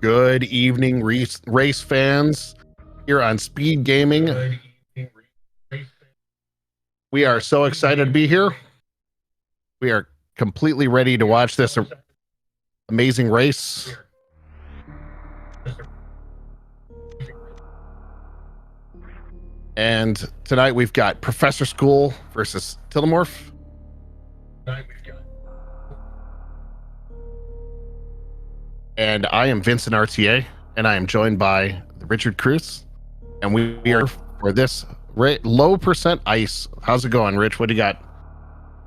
Good evening, race fans. Here on Speed Gaming. We are so excited to be here. We are completely ready to watch this amazing race. And tonight we've got ProfessorSchool versus Tilimorf. And I am Vincent RTA, and I am joined by Richard Cruz. And we are for this low percent ice. How's it going, Rich? What do you got?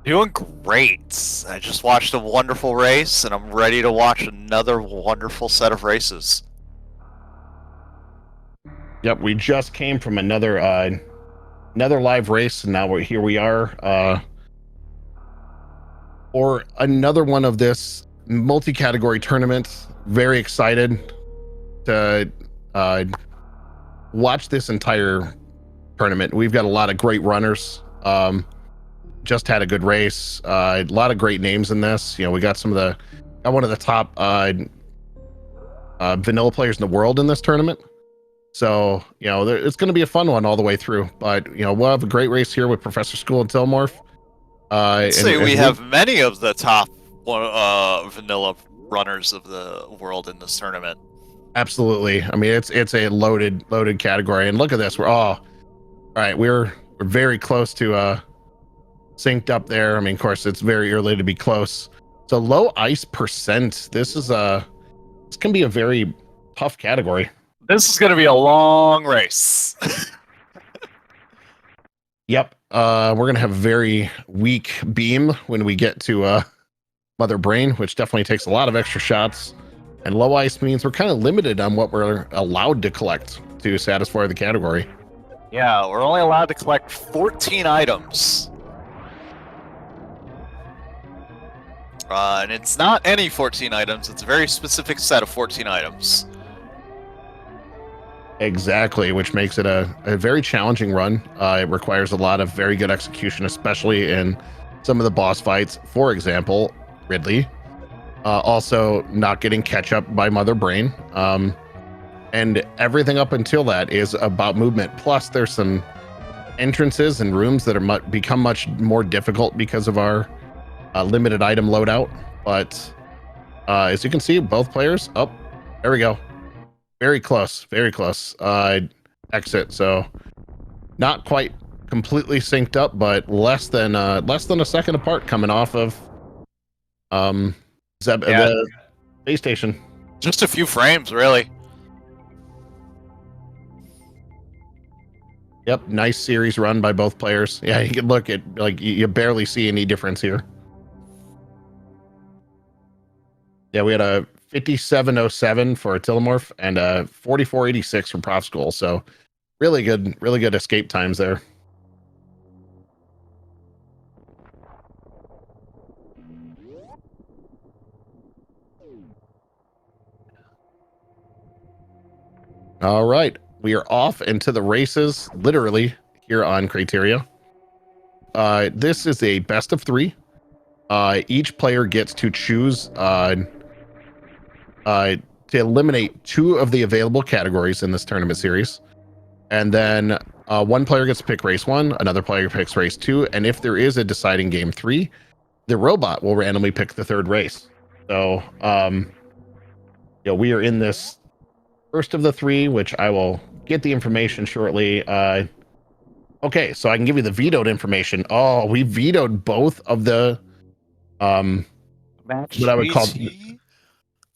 Doing great. I just watched a wonderful race, and I'm ready to watch another wonderful set of races. Yep, we just came from another live race, and now we are for another one of this multi-category tournament. Very excited to watch this entire tournament. We've got a lot of great runners. Just had a good race. A lot of great names in this. You know, we got one of the top vanilla players in the world in this tournament. So, you know, it's going to be a fun one all the way through. But, you know, we'll have a great race here with ProfessorSchool and Tilimorf. We have many of the top vanilla runners of the world in this tournament. Absolutely. I mean, it's a loaded category. And look at this. All right. We're very close to synced up there. I mean, of course, it's very early to be close. So low ice percent. This can be a very tough category. This is going to be a long race. Yep. We're going to have a very weak beam when we get to Mother Brain, which definitely takes a lot of extra shots. And low ice means we're kind of limited on what we're allowed to collect to satisfy the category. Yeah, we're only allowed to collect 14 items. And it's not any 14 items, it's a very specific set of 14 items. Exactly, which makes it a very challenging run. It requires a lot of very good execution, especially in some of the boss fights. For example, Ridley. Also, not getting catch up by Mother Brain. And everything up until that is about movement. Plus, there's some entrances and rooms that are become much more difficult because of our limited item loadout. But as you can see, both players. Oh, there we go. Very close. Exit. So not quite completely synced up, but less than a second apart coming off of the base station. Just a few frames, really. Yep, nice series run by both players. Yeah, you can look at, like, you barely see any difference here. Yeah, we had a 5707 for a Tilimorf and a 4486 from ProfessorSchool. So really good escape times there. All right, we are off into the races, literally, here on Criteria. This is a best of 3. Each player gets to choose to eliminate 2 of the available categories in this tournament series. And then one player gets to pick race 1, another player picks race 2, and if there is a deciding game 3, the robot will randomly pick the 3rd race. So, we are in this first of the 3, which I will get the information shortly. Okay, so I can give you the vetoed information. Oh, we vetoed both of the what I would call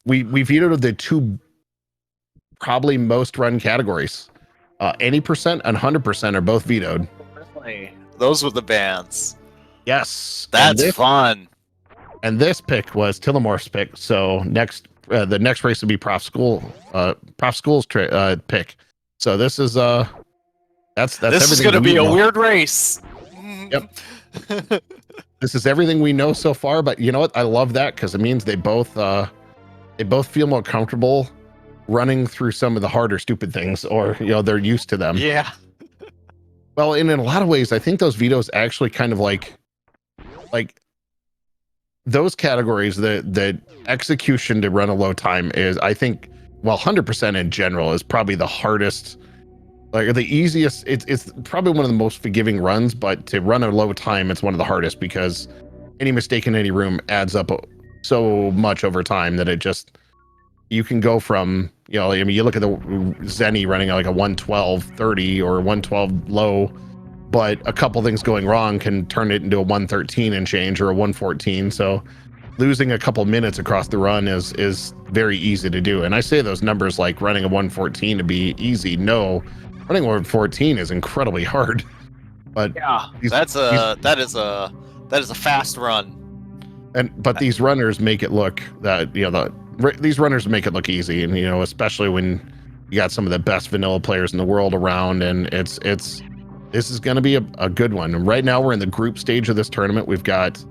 we vetoed the 2 probably most run categories. Any percent and 100% are both vetoed. Really? Those were the bans. Yes, that's fun. And this pick was Tilimorf's pick. So the next race would be ProfessorSchool's pick. So this is this is going to be a weird race. Yep. This is everything we know so far, but you know what? I love that because it means they both feel more comfortable running through some of the harder, stupid things, or they're used to them. Yeah. Well, and in a lot of ways, I think those vetoes actually kind of like those categories. The execution to run a low time is, I think, well, 100% in general is probably the hardest, like the easiest. It's probably one of the most forgiving runs, but to run a low time, it's one of the hardest because any mistake in any room adds up so much over time that it just, you can go from, I mean, you look at the Zenny running like a 112.30 or 112 low, but a couple things going wrong can turn it into a 113 and change or a 114. So losing a couple minutes across the run is very easy to do. And I say those numbers like running a 114 to be easy. No, running a 114 is incredibly hard. But yeah, that is a fast run. But these runners make it look that, these runners make it look easy, and especially when you got some of the best vanilla players in the world around, and this is going to be a good one. And right now we're in the group stage of this tournament. We've got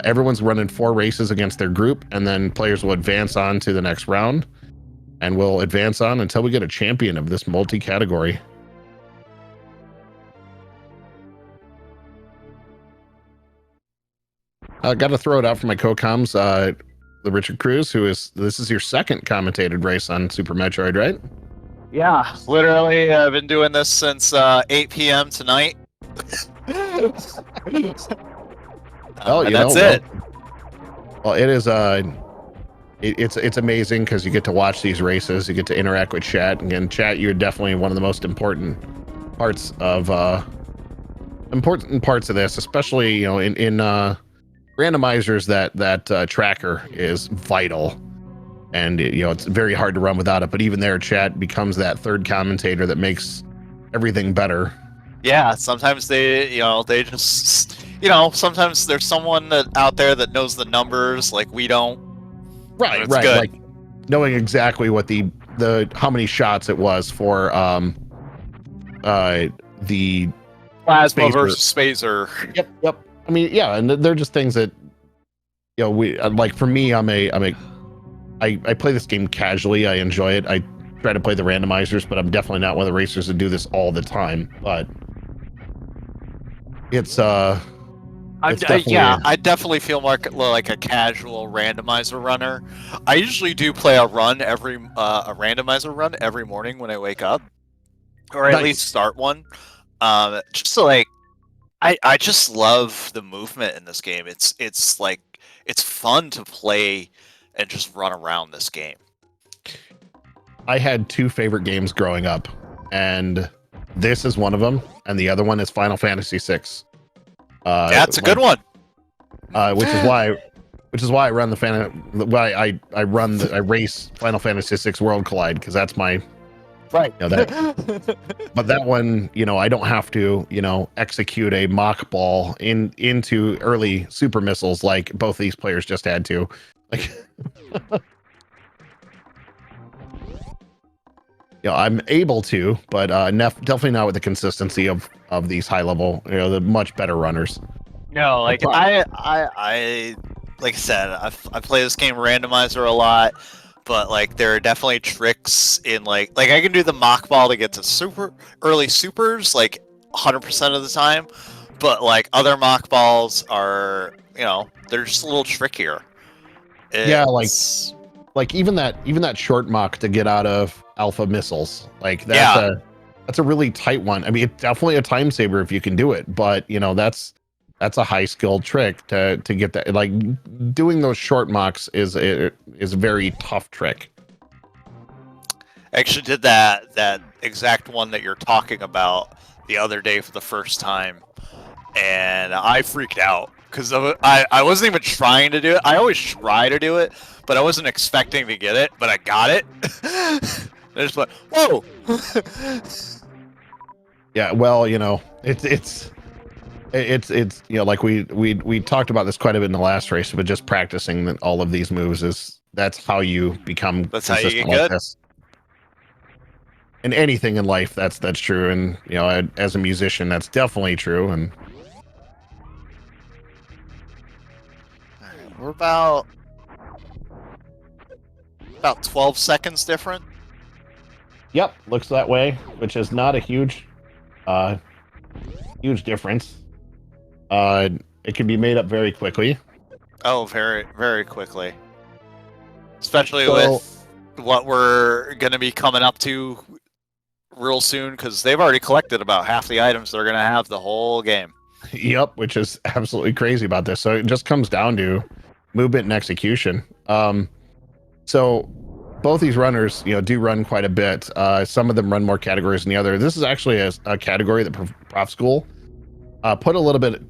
everyone's running 4 races against their group, and then players will advance on to the next round, and we'll advance on until we get a champion of this multi-category. I got to throw it out for my co-coms, the Richard Cruz, this is your second commentated race on Super Metroid, right? Yeah, literally, I've been doing this since 8 p.m. tonight. Well, that's it. Well, it is. It's amazing because you get to watch these races, you get to interact with chat, and in chat, you're definitely one of the most important parts of this, especially in randomizers. That tracker is vital, and it's very hard to run without it. But even there, chat becomes that third commentator that makes everything better. Yeah, sometimes they just sometimes there's someone out there that knows the numbers like we don't. Right. Good. Like knowing exactly what the how many shots it was for the plasma versus spacer. Yep. I mean, yeah, and they're just things that we like. For me, I play this game casually. I enjoy it. I try to play the randomizers, but I'm definitely not one of the racers that do this all the time. But it's I definitely feel more like a casual randomizer runner. I usually do play a randomizer run every morning when I wake up, or at least start one. Just so I just love the movement in this game. It's like it's fun to play and just run around this game. I had 2 favorite games growing up, and this is one of them, and the other one is Final Fantasy VI. That's a good one. Which is why I run I race Final Fantasy VI World Collide, because that's my right. But that one, I don't have to, execute a mock ball into early super missiles like both these players just had to. Like, I'm able to, but definitely not with the consistency of these high level, the much better runners. No, like I like I said, I play this game randomizer a lot, but like there are definitely tricks in like I can do the mock ball to get to super early supers like 100% of the time, but like other mock balls are they're just a little trickier. Yeah, like even that short mock to get out of alpha missiles, like that's a really tight one. I mean, it's definitely a time saver if you can do it, but that's a high skill trick to get that. Like doing those short mocks is a very tough trick. I actually did that exact one that you're talking about the other day for the first time, and I freaked out because I wasn't even trying to do it. I always try to do it, but I wasn't expecting to get it, but I got it. I just went, whoa. Yeah, well, it's like we talked about this quite a bit in the last race, but just practicing all of these moves that's how you become consistent like this. In anything in life, that's true, and as a musician, that's definitely true. And we're about 12 seconds different. Yep, looks that way, which is not a huge difference. It can be made up very quickly. Oh, very, very quickly. Especially with what we're going to be coming up to real soon, because they've already collected about half the items they're going to have the whole game. Yep, which is absolutely crazy about this. So it just comes down to movement and execution. So both these runners, do run quite a bit. Some of them run more categories than the other. This is actually a category that ProfSchool put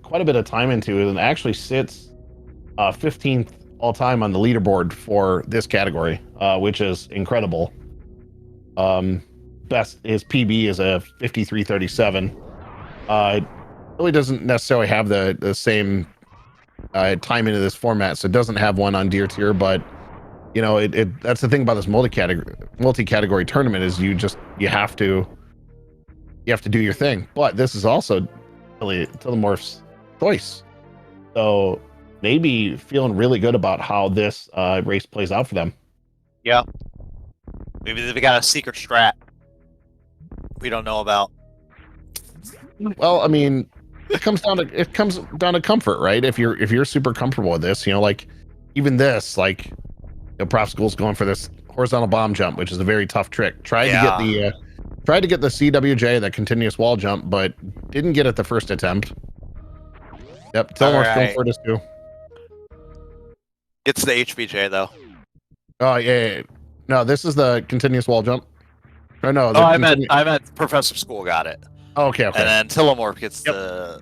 quite a bit of time into, and actually sits 15th all time on the leaderboard for this category, which is incredible. His PB is a 53:37. It really doesn't necessarily have the same time into this format, so it doesn't have one on Deer Tier, but that's the thing about this multi-category tournament is you have to do your thing. But this is also really Tilimorf's choice, so maybe feeling really good about how this race plays out for them. Yeah, maybe they've got a secret strat we don't know about. Well, I mean, it comes down to comfort, right? If you're super comfortable with this, like even this, like ProfSchool's going for this horizontal bomb jump, which is a very tough trick. Tried to get the CWJ, the continuous wall jump, but didn't get it the first attempt. Yep, Tilimorf's going for this too. Gets the HBJ though. Oh yeah. No, this is the continuous wall jump. Or no, I meant ProfessorSchool got it. Okay. And then Tilimorf gets the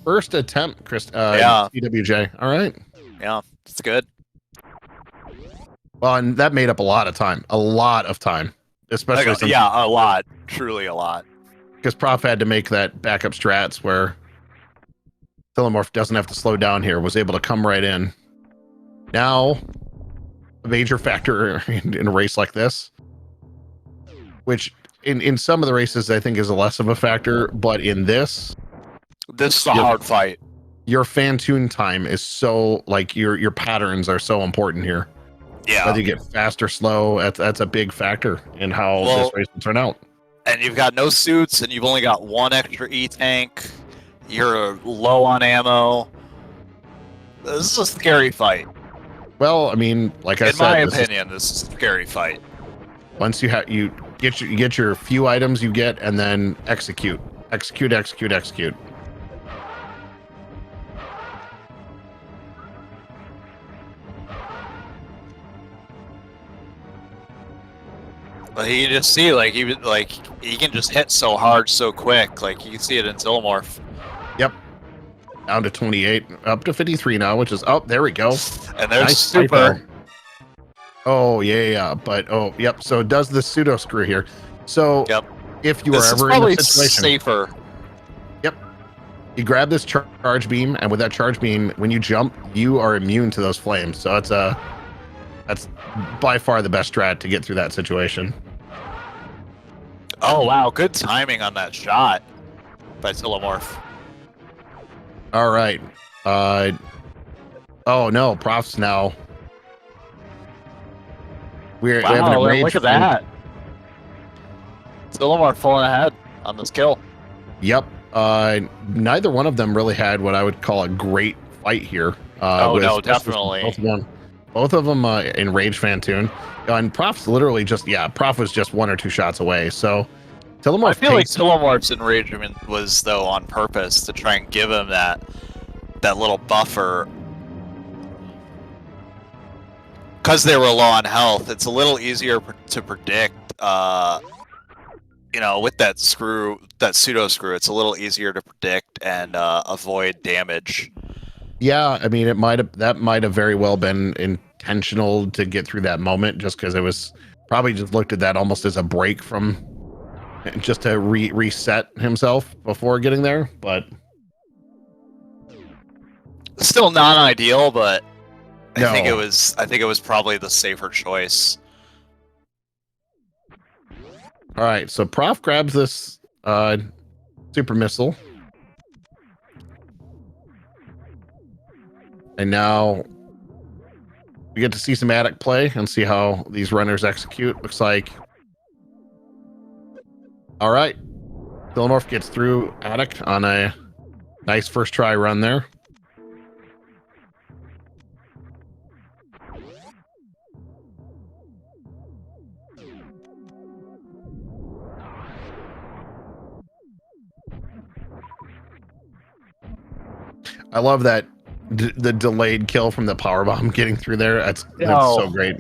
first attempt, Chris. CWJ. All right. Yeah, it's good. Well, and that made up a lot of time, especially a lot, truly a lot. Because Prof had to make that backup strats where Tilimorf doesn't have to slow down here, was able to come right in. Now, a major factor in a race like this, which in some of the races I think is less of a factor, but in this is a hard fight. Your fan tune time is so, like, your patterns are so important here. Yeah. Whether you get fast or slow, that's a big factor in how this race will turn out. And you've got no suits, and you've only got one extra E-tank. You're low on ammo. This is a scary fight. Well, I mean, like I said, in my opinion, this is a scary fight. Once you get your few items you get, and then execute. But you can just see, he can just hit so hard, so quick. Like, you can see it in Tilimorf. Yep. Down to 28, up to 53 now, which is, there we go. And there's nice super. Oh, yeah. But, yep. So it does the pseudo screw here. So if you are ever in a situation, safer. Yep. You grab this charge beam, and with that charge beam, when you jump, you are immune to those flames. So that's by far the best strat to get through that situation. Oh, wow. Good timing on that shot by Tilimorf. All right. Oh, no. Prof's now. We have an rage. Look at that. Tilimorf falling ahead on this kill. Yep. Neither one of them really had what I would call a great fight here. No, definitely. Both of them in Rage Fantoon. And Prof's literally Prof was just 1 or 2 shots away. So Tilimorf, I feel like Tilimorf's enragement was, though, on purpose to try and give him that little buffer. Because they were low on health, it's a little easier to predict. With that pseudo screw, it's a little easier to predict and avoid damage. Yeah, I mean, that might have very well been intentional to get through that moment, just because it was probably just looked at that almost as a break from just to reset himself before getting there. But still not ideal, but I think it was probably the safer choice. All right, so Prof grabs this super missile. And now we get to see some attic play and see how these runners execute. Looks like, all right, Tilimorf gets through attic on a nice first try run there. I love that the delayed kill from the power bomb getting through there. That's so great.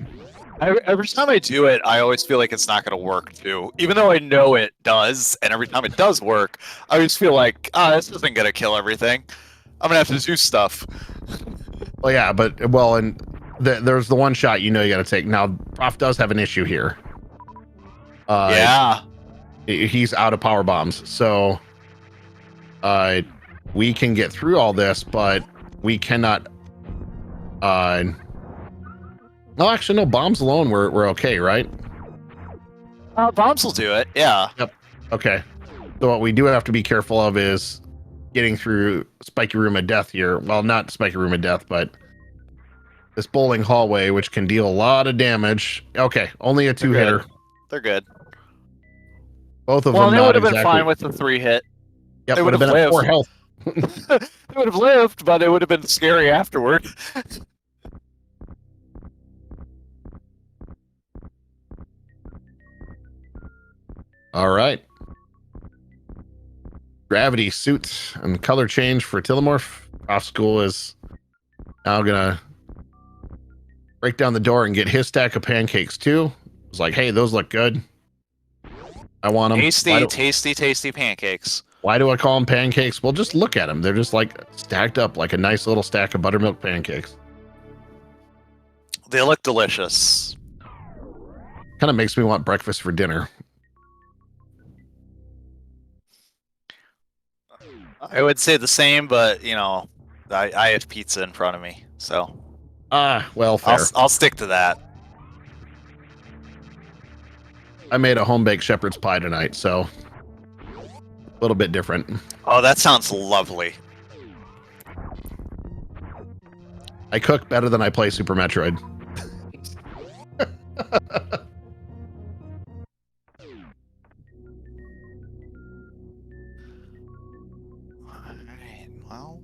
Every time I do it, I always feel like it's not going to work too, even though I know it does. And every time it does work, I always feel like, this isn't going to kill everything. I'm gonna have to do stuff. Well, yeah, but and there's the one shot you got to take. Now, Prof does have an issue here. Yeah, he's out of power bombs, so we can get through all this, but we cannot. No, actually, no. Bombs alone, we're okay, right? Bombs will do it. Yeah. Yep. Okay. So what we do have to be careful of is getting through Spiky Room of Death here. Well, not Spiky Room of Death, but this bowling hallway, which can deal a lot of damage. Okay, only a 2-hitter. They're good. Both of them. Well, they would have been fine with the 3-hit. Yep, they would have been at 4 health. They would have lived, but it would have been scary afterward. All right. Gravity suit and color change for Tilimorf. ProfessorSchool is now gonna break down the door and get his stack of pancakes too. It's like, hey, those look good. I want them. Tasty pancakes. Why do I call them pancakes? Well, just look at them. They're just like stacked up like a nice little stack of buttermilk pancakes. They look delicious. Kind of makes me want breakfast for dinner. I would say the same, but I have pizza in front of me, so. Well, fair. I'll stick to that. I made a home-baked shepherd's pie tonight, so a little bit different. Oh, that sounds lovely. I cook better than I play Super Metroid. Well,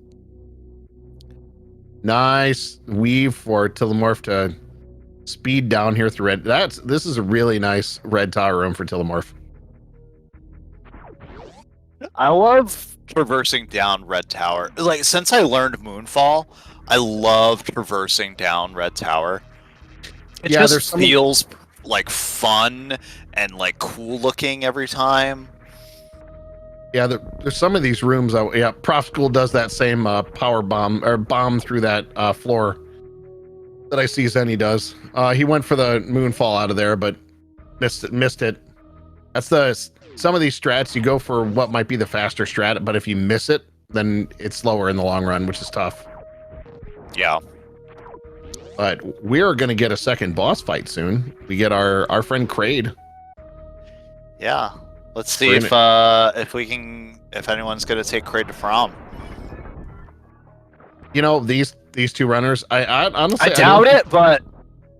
nice weave for Tilimorf to speed down here through red. This is a really nice red tower room for Tilimorf. I love traversing down Red Tower. Like, since I learned Moonfall, I love traversing down Red Tower. It just feels like fun and like cool looking every time. Yeah, there's some of these rooms. Yeah, ProfessorSchool does that same power bomb or bomb through that floor that I see Zenny does. He went for the Moonfall out of there, but missed it. That's some of these strats, you go for what might be the faster strat, but if you miss it, then it's slower in the long run, which is tough. Yeah. But we're going to get a second boss fight soon. We get our friend Kraid. Yeah. Let's see if anyone's going to take Kraid to From. These two runners, I honestly I doubt it, but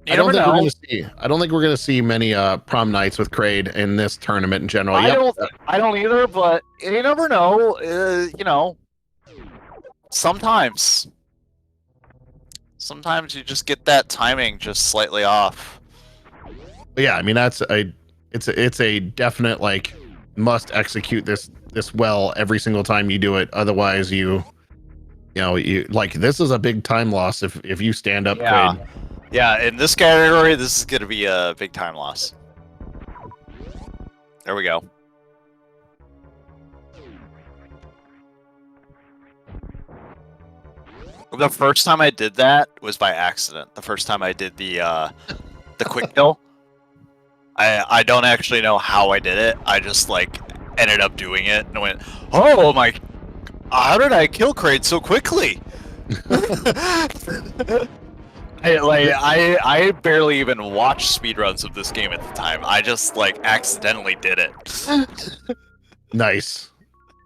I don't think we're gonna see many prom nights with Kraid in this tournament in general. I don't either, but you never know. Sometimes you just get that timing just slightly off. But yeah, I mean it's a definite like must execute this well every single time you do it. Otherwise, you like this is a big time loss if you stand up Kraid. Yeah, in this category, this is going to be a big time loss. There we go. The first time I did that was by accident. The first time I did the quick kill. I don't actually know how I did it. I just like ended up doing it and went, oh my, how did I kill Kraid so quickly? I barely even watched speedruns of this game at the time. I just like accidentally did it. Nice.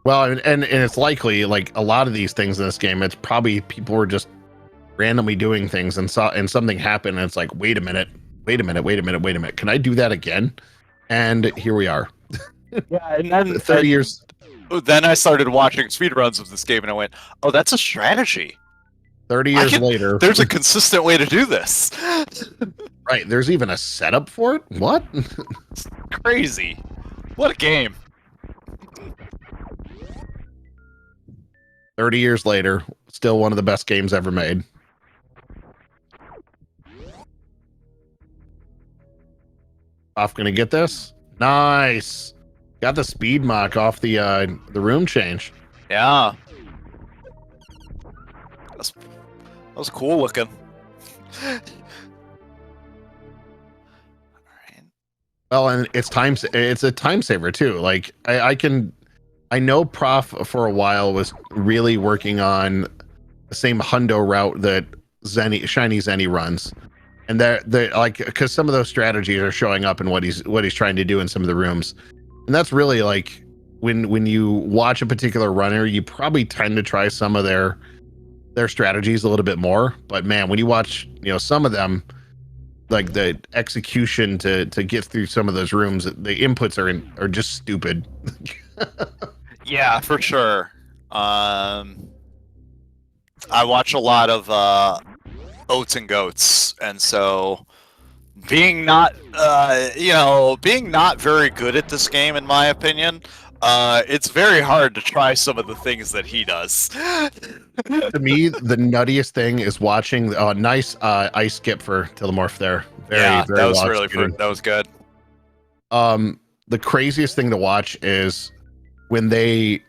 Well, and it's likely like a lot of these things in this game, it's probably people were just randomly doing things and something happened and it's like, wait a minute. Can I do that again? And here we are. Yeah, and then 30 years. Then I started watching speedruns of this game and I went, oh, that's a strategy. 30 years later. There's a consistent way to do this. Right. There's even a setup for it? What? It's crazy. What a game. 30 years later, still one of the best games ever made. Prof gonna get this. Nice. Got the speed mock off the room change. Yeah. That was cool looking. Well, and it's a time saver too. Like I know Prof for a while was really working on the same hundo route that Shiny Zenny runs. And they're like, because some of those strategies are showing up in what he's trying to do in some of the rooms. And that's really like when you watch a particular runner, you probably tend to try some of their strategies a little bit more. But man, when you watch, some of them, like the execution to get through some of those rooms, the inputs are just stupid. Yeah, for sure. I watch a lot of Oats and Goats, and so being not very good at this game, in my opinion, it's very hard to try some of the things that he does. To me, the nuttiest thing is watching. Nice ice skip for Tilimorf there. Very that was well really executed. that was good. The craziest thing to watch is when they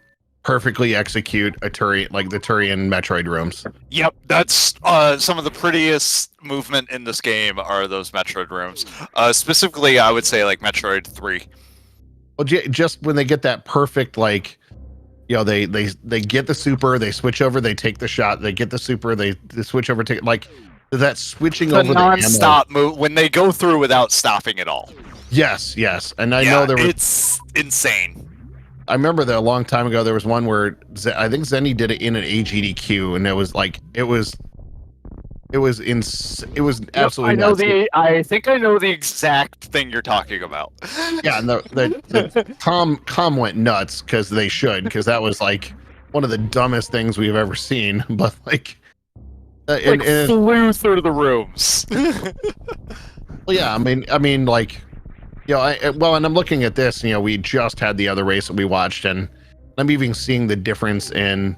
perfectly execute a Turian, like the Turian Metroid rooms. Yep, that's some of the prettiest movement in this game are those Metroid rooms. Specifically, I would say like Metroid 3. Well, just when they get that perfect, like, they get the super, they switch over, they take the shot, they get the super, they switch over, take like that switching over non-stop move when they go through without stopping at all. Yes, and I know it's insane. I remember that a long time ago there was one where I think Zenny did it in an AGDQ, and it was absolutely nuts. I think I know the exact thing you're talking about. Yeah, and the Tom went nuts because that was like one of the dumbest things we've ever seen. But like, and flew through the rooms. Well, yeah, I mean, like, and I'm looking at this. We just had the other race that we watched, and I'm even seeing the difference in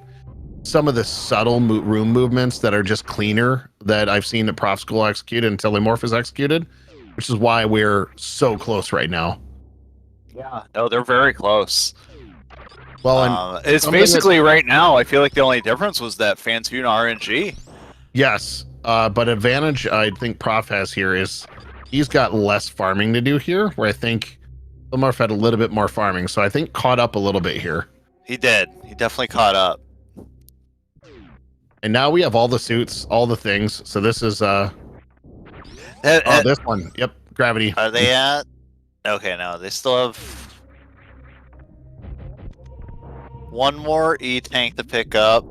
some of the subtle room movements that are just cleaner that I've seen the ProfessorSchool execute and Tilimorf is executed, which is why we're so close right now. Yeah, no, they're very close. Well, and it's basically right now, I feel like the only difference was that Fantune RNG. Yes, but advantage I think Prof has here is he's got less farming to do here, where I think Tilimorf had a little bit more farming, so I think caught up a little bit here. He did. He definitely caught up. And now we have all the suits, all the things. So this is this one. Yep, gravity. Are they at? Okay, no, they still have one more E-tank to pick up.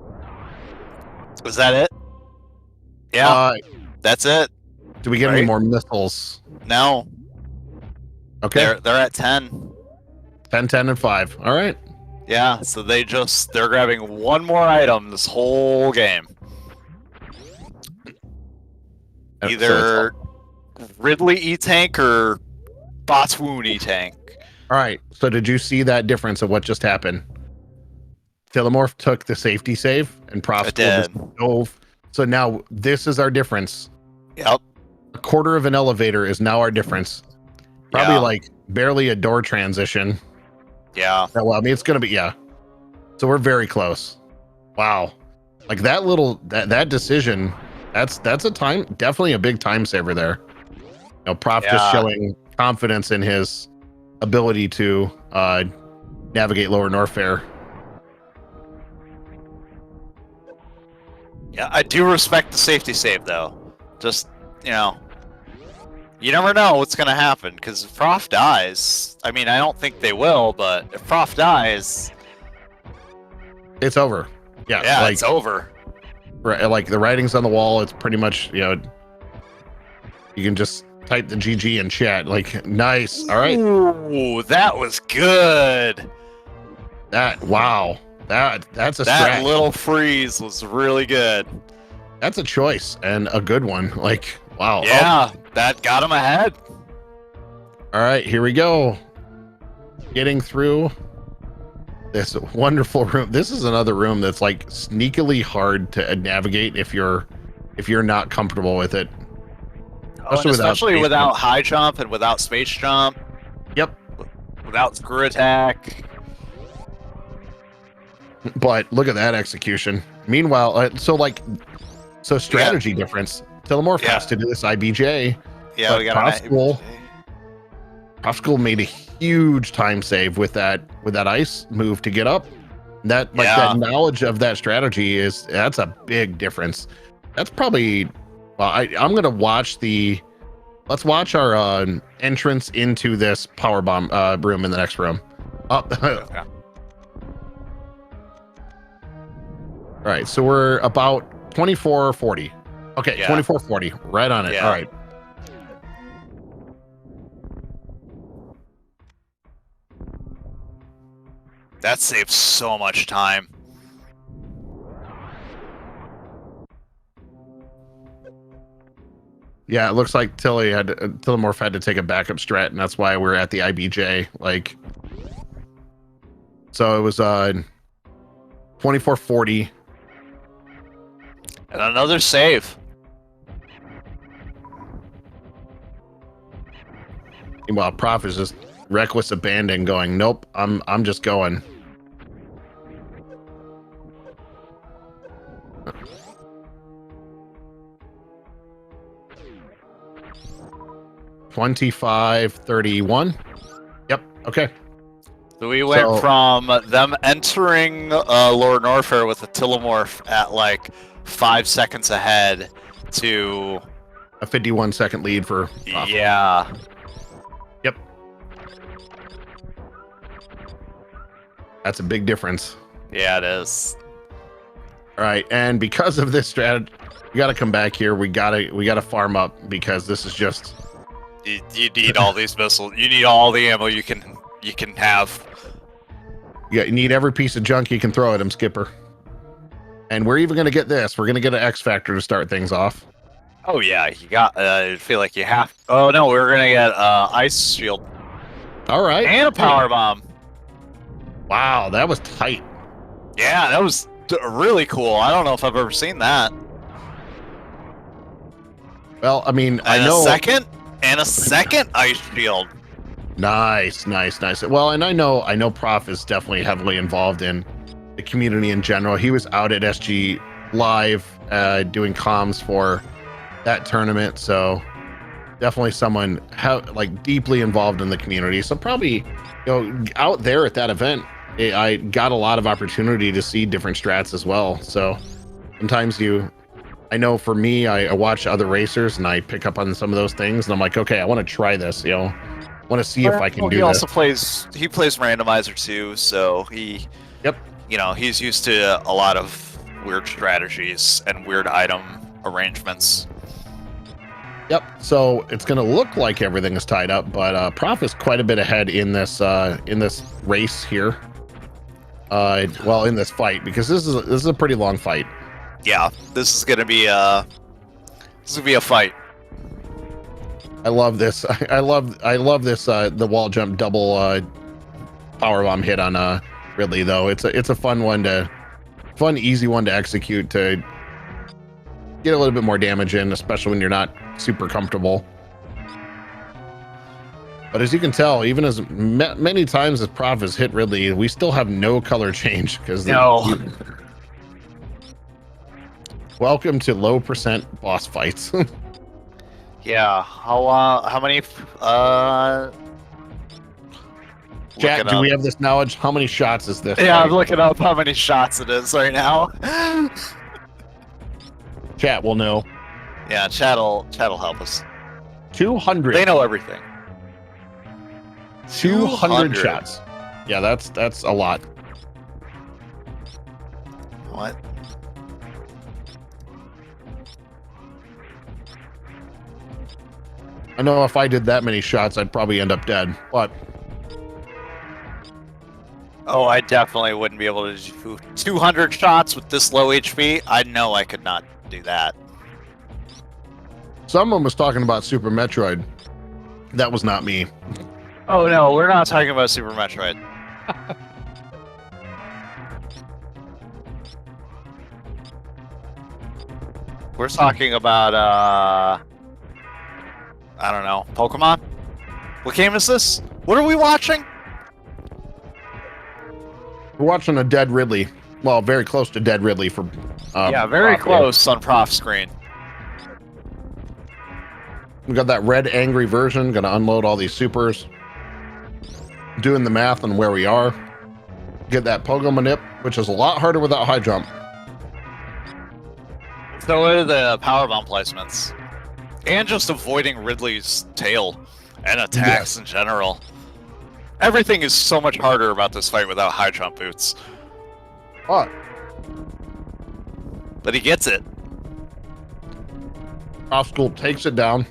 Was that it? Yeah, that's it. Do we get any more missiles? No. Okay. They're at 10. 10, 10, and 5. All right. Yeah, so they're grabbing one more item this whole game. Either Ridley E-Tank or Botswoon E-Tank. All right. So did you see that difference of what just happened? Tilimorf took the safety save and ProfessorSchool dove. So now this is our difference. Yep. A quarter of an elevator is now our difference. Probably like barely a door transition. Yeah. Well, I mean, it's going to be, So we're very close. Wow. Like that decision, that's a time, definitely a big time saver there. Prof just showing confidence in his ability to navigate Lower Norfair. Yeah, I do respect the safety save though. Just, you never know what's going to happen, because if Prof dies, I mean, I don't think they will, but if Prof dies... It's over. Yeah, it's over. Right, like, the writing's on the wall. It's pretty much, you can just type the GG in chat. Like, nice. All right. Ooh, that was good. Wow. That's a That strat. little freeze was really good. That's a choice, and a good one. Like, wow. Yeah, that got him ahead. All right, here we go. Getting through. this wonderful room. This is another room that's like sneakily hard to navigate if you're not comfortable with it. Especially without high jump and without space jump. Yep. Without screw attack. But look at that execution. Meanwhile, so strategy difference. Tilimorf has to do this IBJ. Yeah, we got ProfessorSchool made a huge time save with that ice move to get up. That knowledge of that strategy that's a big difference. That's probably I'm gonna watch let's watch our entrance into this power bomb room in the next room. Okay. All right, so we're about 2440. Okay, 2440, right on it. Yeah. All right. That saves so much time. Yeah, it looks like Tilimorf had to take a backup strat, and that's why we're at the IBJ. So it was 2440. And another save. Meanwhile, Prof is just reckless abandon, going, nope, I'm just going. $25.31. Yep. Okay. So we went from them entering Lower Norfair with a Tilimorf at like 5 seconds ahead to a 51-second lead for Prof. Yeah. Yep. That's a big difference. Yeah, it is. All right, and because of this strategy, we got to come back here. We gotta farm up because this is just. You need all these missiles. You need all the ammo you can have. Yeah, you need every piece of junk you can throw at him, Skipper. And we're even gonna get this. We're gonna get an X Factor to start things off. Oh yeah, you got. I feel like you have. Oh no, we're gonna get ice shield. All right. And a power bomb. Wow, that was tight. Yeah, that was really cool. I don't know if I've ever seen that. Well, I mean, a second ice shield. Nice. Well, and I know Prof is definitely heavily involved in the community in general. He was out at SG Live doing comms for that tournament, so definitely someone deeply involved in the community. So probably, out there at that event, I got a lot of opportunity to see different strats as well. So sometimes I know for me, I watch other racers and I pick up on some of those things, and I'm like, okay, I want to try this. Want to see if I can do this. He also plays randomizer too, so he's used to a lot of weird strategies and weird item arrangements. Yep. So it's going to look like everything is tied up, but Prof is quite a bit ahead in this race here. In this fight, because this is a pretty long fight. Yeah, this is gonna be a fight. I love this. I love this. The wall jump double power bomb hit on Ridley though. It's a fun easy one to execute to get a little bit more damage in, especially when you're not super comfortable. But as you can tell, even as many times as Prof has hit Ridley, we still have no color change because welcome to low % boss fights. Yeah. How many? Chat, do we have this knowledge? How many shots is this? Yeah, I'm looking up how many shots it is right now. Chat will know. Yeah, chat'll help us. 200. They know everything. 200 shots. Yeah, that's a lot. What? I know if I did that many shots, I'd probably end up dead, but... Oh, I definitely wouldn't be able to do 200 shots with this low HP. I know I could not do that. Someone was talking about Super Metroid. That was not me. Oh no, we're not talking about Super Metroid. We're talking about, I don't know, Pokemon? What game is this? What are we watching? We're watching a dead Ridley. Well, very close to dead Ridley for. Yeah, very close on Prof screen. We got that red angry version. Gonna unload all these supers. Doing the math on where we are. Get that pogo manip, which is a lot harder without high jump. So what are the power bomb placements? And just avoiding Ridley's tail and attacks in general. Everything is so much harder about this fight without high jump boots. What? But he gets it. ProfessorSchool takes it down.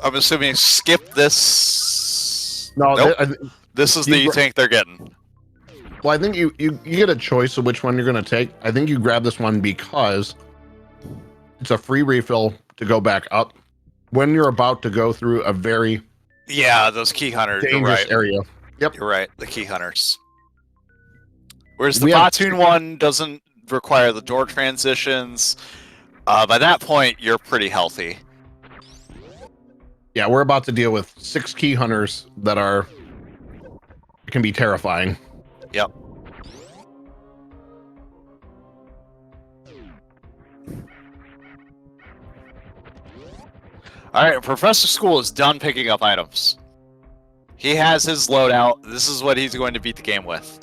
I'm assuming skip this. No, nope. This is the you tank they're getting. Well, I think you get a choice of which one you're going to take. I think you grab this one because it's a free refill to go back up when you're about to go through a very those key hunters dangerous area. Yep, you're right. The key hunters. Whereas the Platoon one doesn't require the door transitions. By that point, you're pretty healthy. Yeah, we're about to deal with 6 key hunters that can be terrifying. Yep. Alright, ProfessorSchool is done picking up items. He has his loadout. This is what he's going to beat the game with.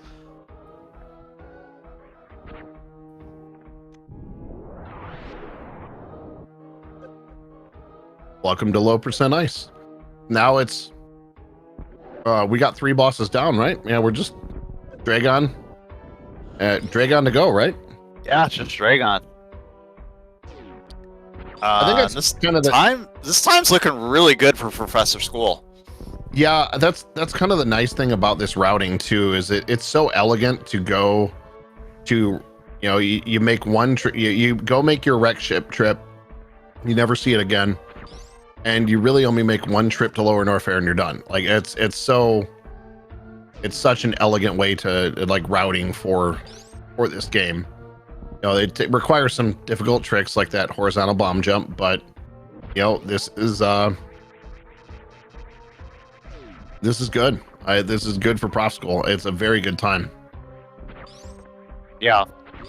Welcome to low percent ice. Now it's we got 3 bosses down, right? Yeah, we're just Dragon to go, right? Yeah, it's just Dragon. I think it's this kind of this time's looking really good for ProfessorSchool. Yeah, that's kind of the nice thing about this routing too, is it's so elegant to go to, you make one trip, you go make your wreck ship trip, you never see it again, and you really only make one trip to Lower Norfair and you're done. Like it's such an elegant way to like routing for this game. It requires some difficult tricks like that horizontal bomb jump, but this is good. This is good for ProfessorSchool. It's a very good time. Yeah,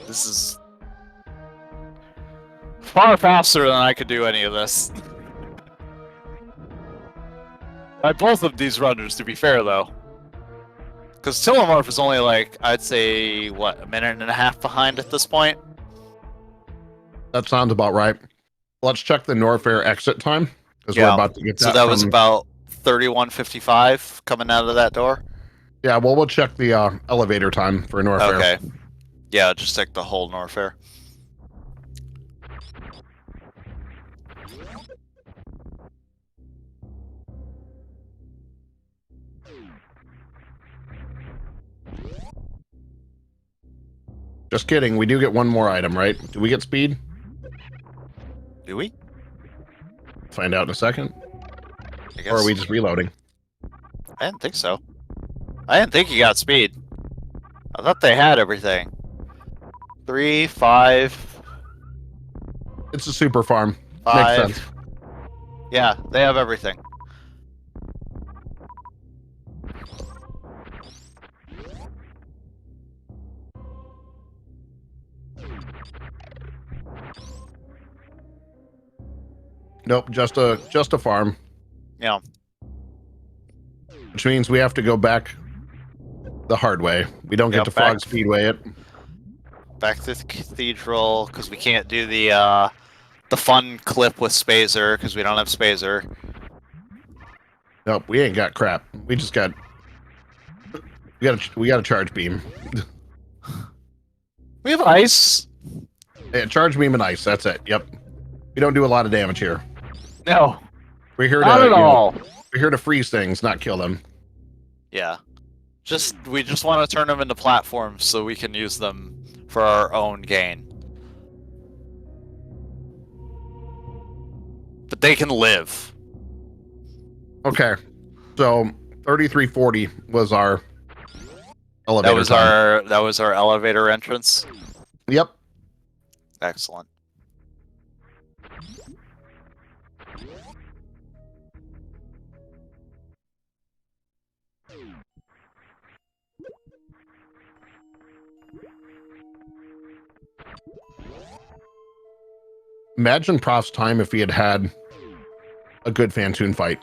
this is far faster than I could do any of this. By both of these runners, to be fair, though. Because Tilimorf is only like, I'd say, what, a minute and a half behind at this point? That sounds about right. Let's check the Norfair exit time. Because we're about to get that. So that was about 31:55 coming out of that door? Yeah, well, we'll check the elevator time for Norfair. Okay. Yeah, just take the whole Norfair. Just kidding. We do get one more item, right? Do we get speed? Do we? Find out in a second. I guess. Or are we just reloading? I didn't think so. I didn't think you got speed. I thought they had everything. 3, 5. It's a super farm. 5. Makes sense. Yeah, they have everything. Nope, just a farm. Yeah. Which means we have to go back the hard way. We don't get to Fog Speedway it. Back to the cathedral, because we can't do the fun clip with Spazer, because we don't have Spazer. Nope, we ain't got crap. We just got we got a charge beam. We have ice. Yeah, charge beam and ice. That's it. Yep. We don't do a lot of damage here. No. We're here not at all. We're here to freeze things, not kill them. Yeah. We just want to turn them into platforms so we can use them for our own gain. But they can live. Okay. So 3340 was our elevator that was our elevator entrance. Yep. Excellent. Imagine Prof's time if he had had a good Fantoon fight.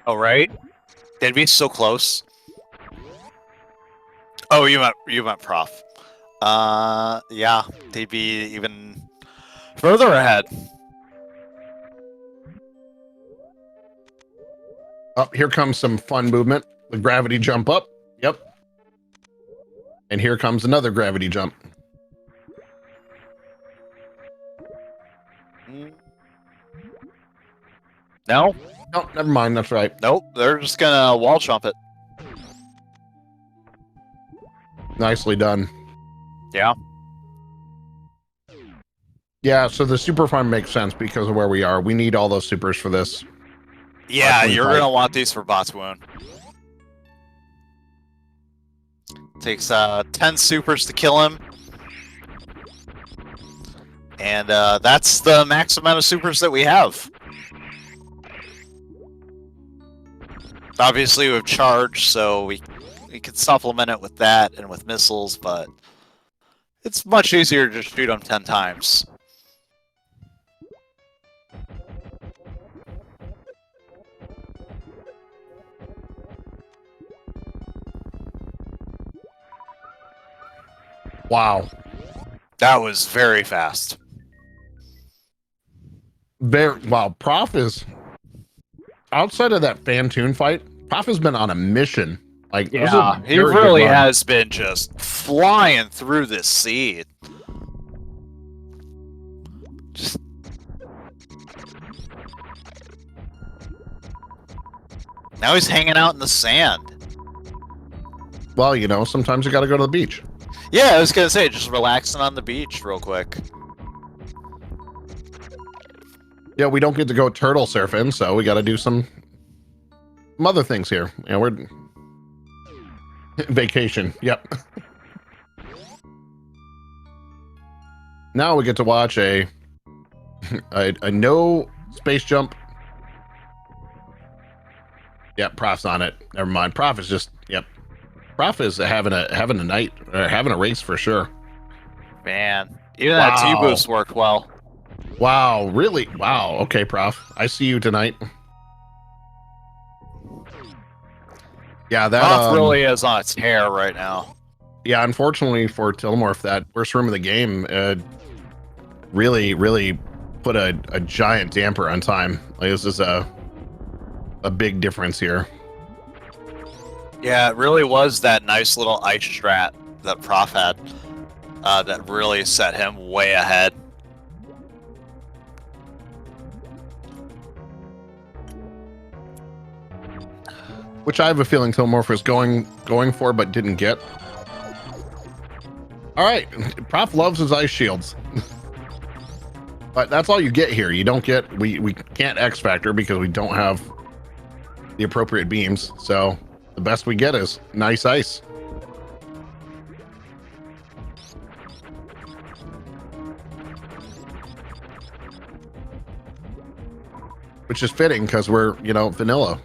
Oh, right? They'd be so close. Oh, you meant Prof. Yeah, they'd be even further ahead. Oh, here comes some fun movement. The gravity jump up. Yep. And here comes another gravity jump. No? No, never mind. That's right. Nope, they're just gonna wall jump it. Nicely done. Yeah. Yeah, so the super farm makes sense because of where we are. We need all those supers for this. Yeah, you're gonna want these for Botswoon. Takes 10 supers to kill him. And that's the max amount of supers that we have. Obviously we have charge, so we can supplement it with that and with missiles, but it's much easier to just shoot them 10 times. Wow. That was very fast. Wow, Prof is outside of that Fantoon fight, Prof has been on a mission. Like, yeah, he really has been just flying through this seed. Just now he's hanging out in the sand. Well, you know, sometimes you gotta go to the beach. Yeah, I was gonna say, just relaxing on the beach real quick. Yeah, we don't get to go turtle surfing, so we gotta do some other things here. Yeah, we're vacation. Yep. Now we get to watch a no space jump. Yep, Prof's on it. Never mind. Prof is just Prof is having a night or having a race for sure. Man, even that T-boost worked well. Wow, really? Wow. Okay, Prof. I see you tonight. Yeah, that Prof really is on its hair right now. Yeah, unfortunately for Tilimorf, that first room of the game really put a giant damper on time. Like, this is a big difference here. Yeah, it really was that nice little ice strat that Prof had that really set him way ahead. Which I have a feeling Tilimorf was going for, but didn't get. All right, Prof loves his ice shields. But that's all you get here. You don't get, we can't X Factor because we don't have the appropriate beams. So the best we get is nice ice. Which is fitting because we're, you know, vanilla.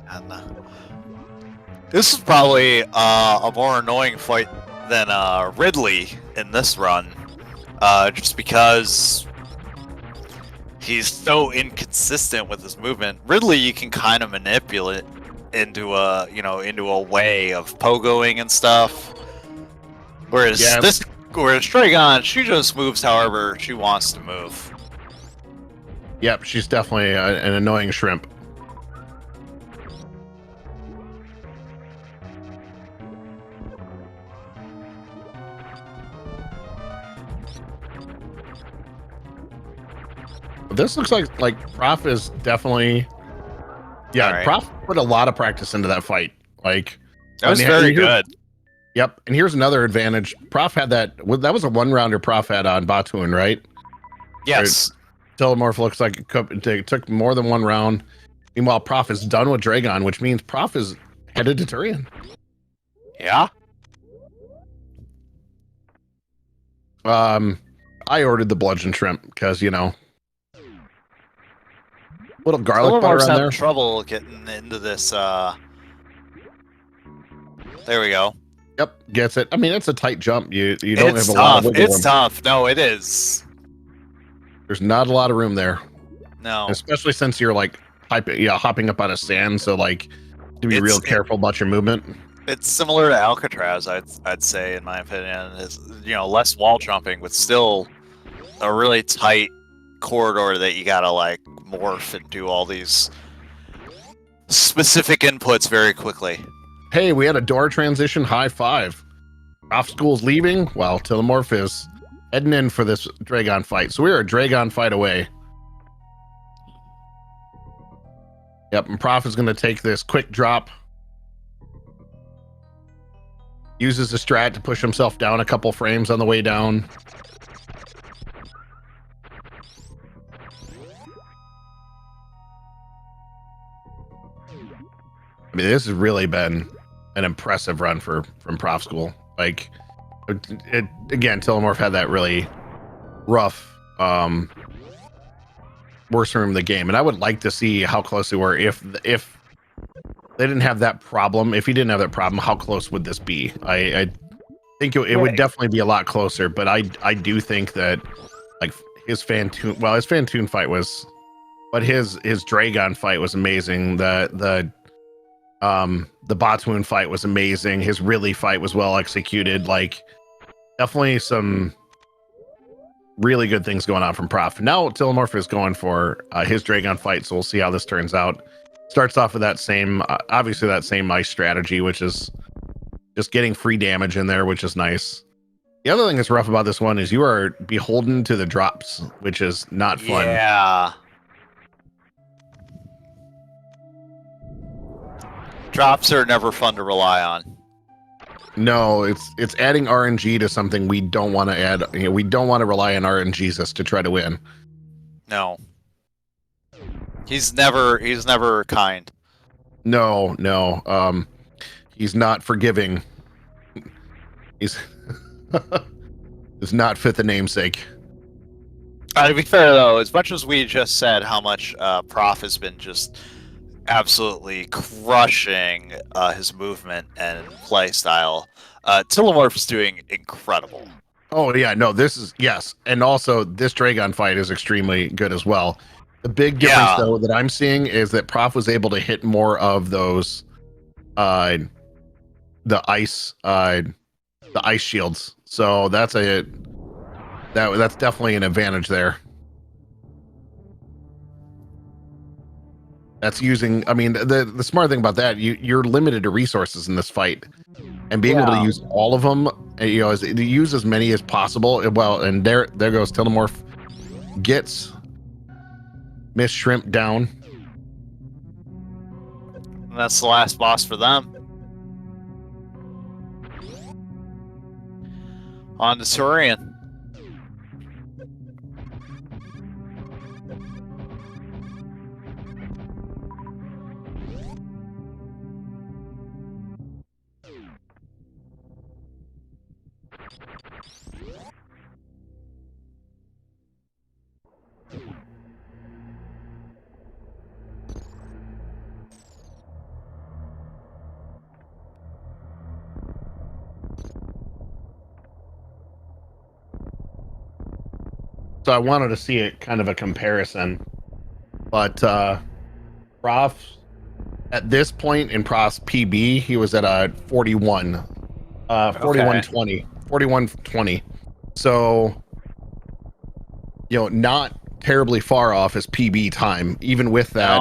And this is probably a more annoying fight than Ridley in this run, just because he's so inconsistent with his movement. Ridley, you can kind of manipulate into a way of pogoing and stuff, whereas Dragon, she just moves however she wants to move. Yep, she's definitely an annoying shrimp. This looks like Prof is definitely, right. Prof put a lot of practice into that fight. Like, that was very good. Yep, and here's another advantage. Prof had that was a one-rounder Prof had on Batuan, right? Yes. Tilimorf looks like it took more than one round. Meanwhile, Prof is done with Dragon, which means Prof is headed to Turian. Yeah. I ordered the bludgeon shrimp because, you know, little garlic butter on there. Trouble getting into this. There we go. Yep, gets it. I mean, it's a tight jump. You don't have a lot of wiggle room. It's tough. No, it is. There's not a lot of room there. No. Especially since you're like hopping up out of sand, so like to be real careful about your movement. It's similar to Alcatraz, I'd say, in my opinion. Is, you know, less wall jumping, but still a really tight corridor that you gotta like morph and do all these specific inputs very quickly. Hey, we had a door transition. High five. ProfSchool's leaving while Tilimorf is heading in for this Dragon fight. So we're a Dragon fight away. Yep, and Prof is going to take this quick drop. Uses the strat to push himself down a couple frames on the way down. I mean, this has really been an impressive run from ProfSchool. Like, it again, Tilimorf had that really rough worst room in the game, and I would like to see how close they were if they didn't have that problem. If he didn't have that problem, how close would this be? I think it would definitely be a lot closer, but I do think that like his Fantoon fight was, but his Dragon fight was amazing. The Botswoon fight was amazing. His Ridley fight was well executed. Like, definitely some really good things going on from Prof. Now Tilimorf is going for his Dragon fight, so we'll see how this turns out. Starts off with that same, obviously that same ice strategy, which is just getting free damage in there, which is nice. The other thing that's rough about this one is you are beholden to the drops, which is not fun. Yeah. Drops are never fun to rely on. No, it's adding RNG to something we don't want to add. You know, we don't want to rely on RNGs to try to win. No. He's never kind. No. He's not forgiving. He's does not fit the namesake. To be fair though, as much as we just said how much Prof has been just absolutely crushing his movement and play style, Tilimorf is doing incredible. Oh yeah, no, this is, yes, and also this Dragon fight is extremely good as well. The big difference though that I'm seeing is that Prof was able to hit more of those the ice shields. So that's definitely an advantage there. That's using, I mean, the smart thing about that, you're limited to resources in this fight, and being able to use all of them, you know, use as many as possible. Well, and there goes Tilimorf, gets Miss Shrimp down. And that's the last boss for them. On to Saurian. So I wanted to see it kind of a comparison, but Prof at this point in Prof's PB, he was at a 4120. So, you know, not terribly far off his PB time, even with that,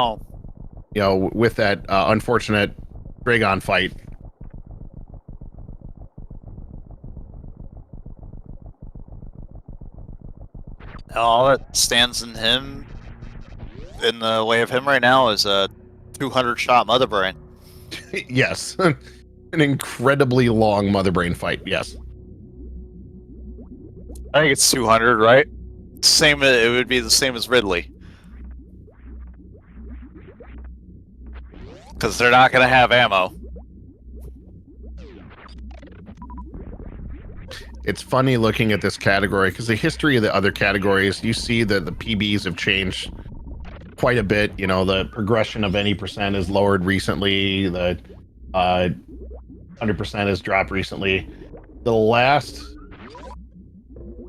you know, with that unfortunate Dragon fight. All that stands in the way of him right now is a 200 shot Mother Brain. Yes, an incredibly long Mother Brain fight. Yes, I think it's 200, right? Same. It would be the same as Ridley, because they're not going to have ammo. It's funny looking at this category because the history of the other categories, you see that the PBs have changed quite a bit. You know, the progression of any percent is lowered recently. The 100% has dropped recently. The last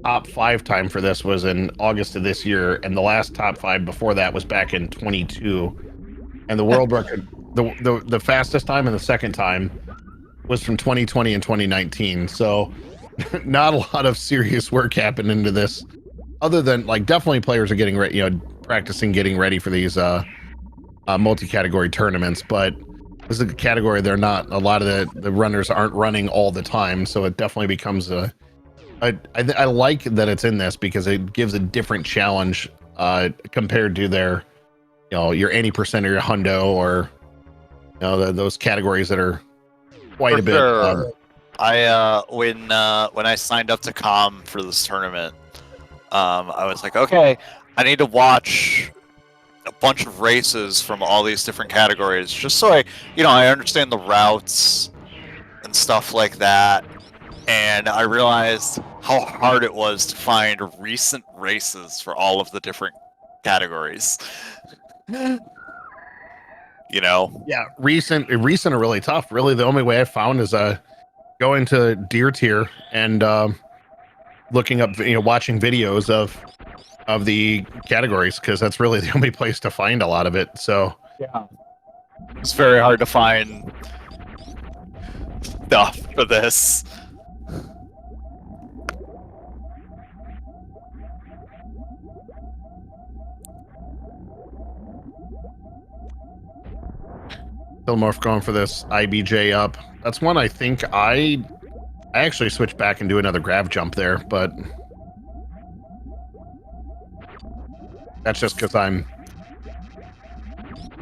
top 5 time for this was in August of this year, and the last top 5 before that was back in 22. And the world record, the fastest time and the second time was from 2020 and 2019. So not a lot of serious work happened into this, other than like definitely players are getting ready, practicing getting ready for these multi-category tournaments. But this is a category they're not. A lot of the runners aren't running all the time, so it definitely becomes I like that it's in this because it gives a different challenge compared to their, your 80% or your hundo or those categories that are quite a bit. Sure. When I signed up to for this tournament, I was like, okay, I need to watch a bunch of races from all these different categories just so I understand the routes and stuff like that. And I realized how hard it was to find recent races for all of the different categories. Yeah, recent are really tough. Really, the only way I found is going to Deer Tier and looking up, watching videos of the categories, because that's really the only place to find a lot of it. So yeah, it's very hard to find stuff for this. Tilimorf going for this IBJ up. That's one I think I actually switch back and do another grab jump there, but that's just because I'm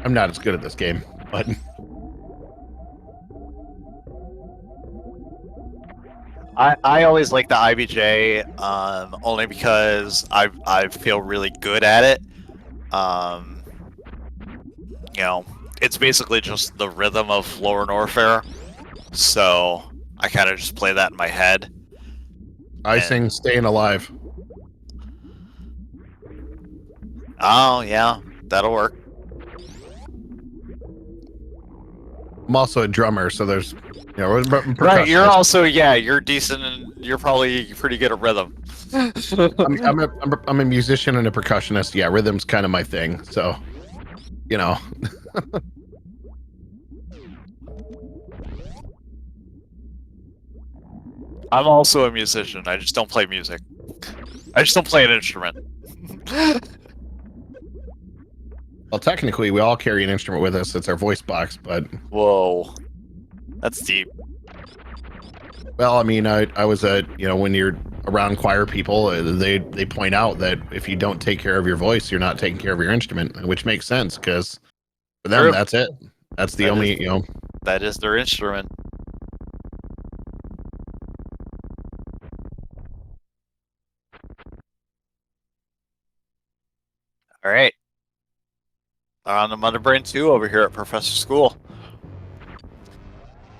not as good at this game. But I always like the IBJ, only because I feel really good at it. It's basically just the rhythm of Lower Norfair, so I kind of just play that in my head. I sing Staying Alive. Oh, yeah, that'll work. I'm also a drummer, so there's, right, you're also, you're decent, and you're probably pretty good at rhythm. I'm a musician and a percussionist. Yeah, rhythm's kind of my thing, so, I'm also a musician. I just don't play music. I just don't play an instrument. Well, technically, we all carry an instrument with us. It's our voice box, but... Whoa. That's deep. Well, I mean, I was when you're around choir people, they point out that if you don't take care of your voice, you're not taking care of your instrument, which makes sense, because for them, that's it. That's the only, That is their instrument. All right. On the Mother Brain 2 over here at ProfessorSchool.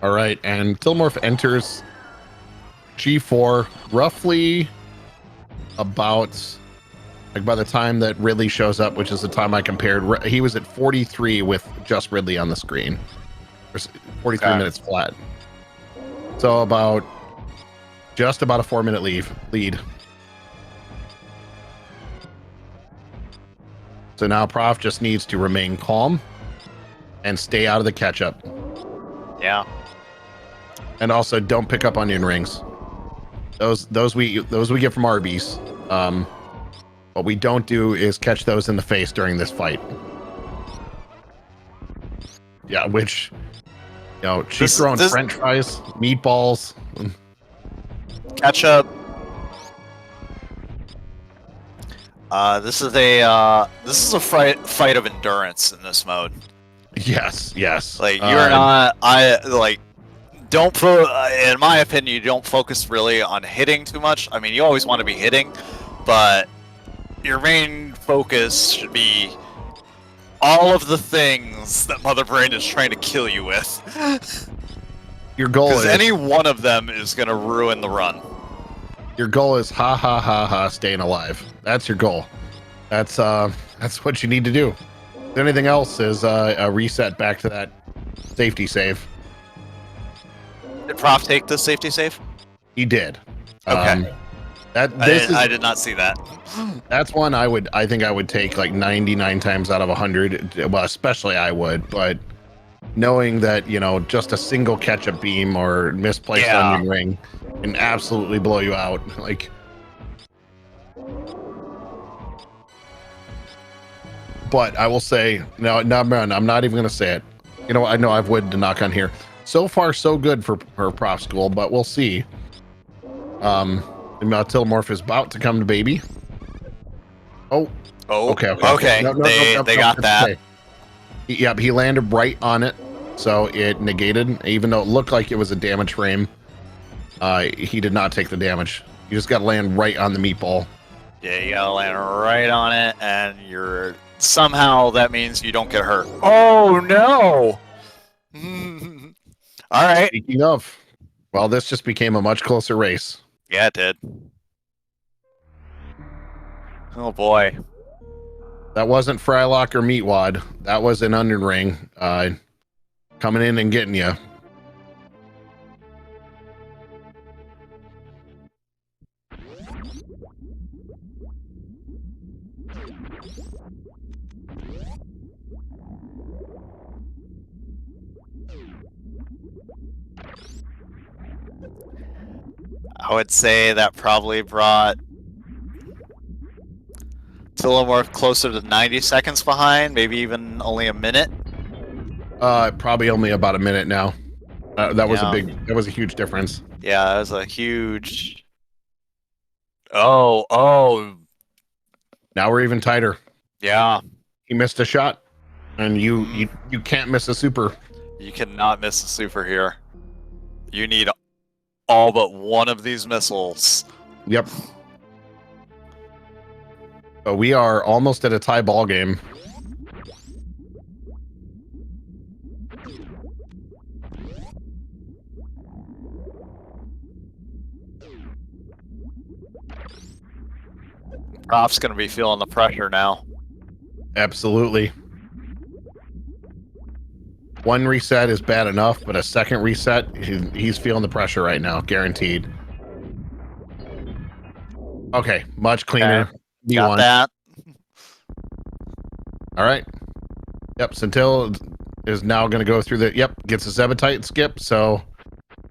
All right, and Tilimorf enters G4 roughly about, like, by the time that Ridley shows up, which is the time I compared, he was at 43 with just Ridley on the screen. 43 minutes flat. So just about a 4-minute lead. So now Prof just needs to remain calm and stay out of the catch-up. Yeah. And also don't pick up onion rings. Those we get from Arby's. What we don't do is catch those in the face during this fight. Yeah, which she's throwing French fries, meatballs, ketchup. This is a fight of endurance in this mode. Yes. Like, you're not. In my opinion, you don't focus really on hitting too much. I mean, you always want to be hitting, but your main focus should be all of the things that Mother Brain is trying to kill you with. Your goal is, any one of them is going to ruin the run. Your goal is staying alive. That's your goal. That's what you need to do. Anything else is a reset back to that safety save. Did Prof take the safety save? He did. Okay. I did not see that. That's one I think I would take like 99 times out of 100. Well, especially I would, but knowing that, you know, just a single ketchup beam or misplaced onion ring can absolutely blow you out. Like, but I will say, no, man, I'm not even going to say it. You know, I know I've wood to knock on here. So far, so good for ProfSchool, but we'll see. Tilimorf is about to come to baby. Oh, okay. They got that. Okay. Yep, he landed right on it, so it negated. Even though it looked like it was a damage frame, he did not take the damage. You just got to land right on the meatball. Yeah, you gotta land right on it, and you're somehow that means you don't get hurt. Oh no! All right. Speaking of, well, this just became a much closer race. Yeah, it did. Oh boy. That wasn't Frylock or Meatwad. That was an onion ring coming in and getting you. I would say that probably brought Tilimorf closer to 90 seconds behind, maybe even only a minute. Probably only about a minute now. That was a huge difference. Yeah, that was a huge. Oh. Now we're even tighter. Yeah. He missed a shot, and you can't miss a super. You cannot miss a super here. You need all but one of these missiles. Yep. But we are almost at a tie ball game. Prof's gonna be feeling the pressure now. Absolutely. One reset is bad enough, but a second reset, he's feeling the pressure right now, guaranteed. Okay, much cleaner. Okay. Got that. All right. Yep, Centil is now going to go through the... Yep, gets a Zebetite skip, so